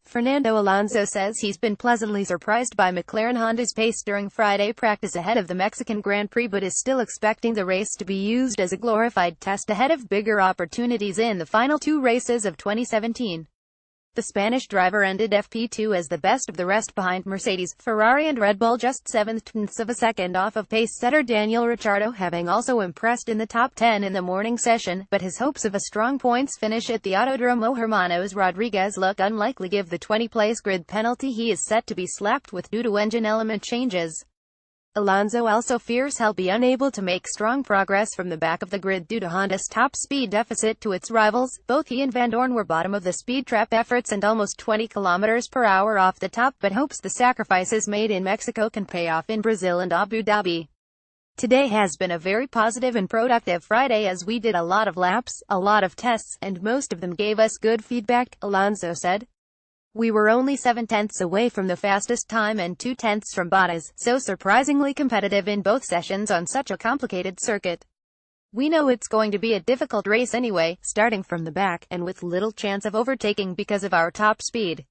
Fernando Alonso says he's been pleasantly surprised by McLarenHonda's pace during Friday practice ahead of the Mexican Grand Prix, but is still expecting the race to be used as a glorified test ahead of bigger opportunities in the final two races of 2017. The Spanish driver ended FP2 as the best of the rest behind Mercedes, Ferrari and Red Bull, just 0.7 of a second off of pace setter Daniel Ricciardo, having also impressed in the top 10 in the morning session, but his hopes of a strong points finish at the Autodromo Hermanos Rodriguez look unlikely given the 20-place grid penalty he is set to be slapped with due to engine element changes. Alonso also fears he'll be unable to make strong progress from the back of the grid due to Honda's top speed deficit to its rivals. Both he and Van Dorn were bottom of the speed trap efforts and almost 20 km per hour off the top, but hopes the sacrifices made in Mexico can pay off in Brazil and Abu Dhabi. Today has been a very positive and productive Friday as we did a lot of laps, a lot of tests, and most of them gave us good feedback, Alonso said. We were only 0.7 away from the fastest time and 0.2 from Bottas, so surprisingly competitive in both sessions on such a complicated circuit. We know it's going to be a difficult race anyway, starting from the back, and with little chance of overtaking because of our top speed.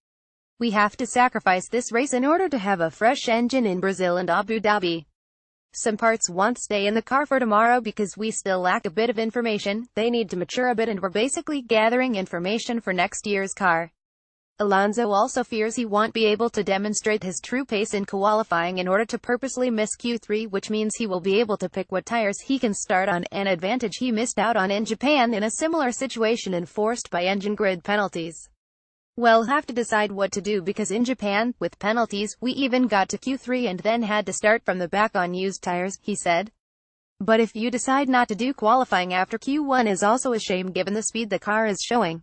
We have to sacrifice this race in order to have a fresh engine in Brazil and Abu Dhabi. Some parts won't stay in the car for tomorrow because we still lack a bit of information, they need to mature a bit, and we're basically gathering information for next year's car. Alonso also fears he won't be able to demonstrate his true pace in qualifying in order to purposely miss Q3, which means he will be able to pick what tires he can start on, an advantage he missed out on in Japan in a similar situation enforced by engine grid penalties. We'll have to decide what to do because in Japan, with penalties, we even got to Q3 and then had to start from the back on used tires, he said. But if you decide not to do qualifying after Q1 is also a shame given the speed the car is showing.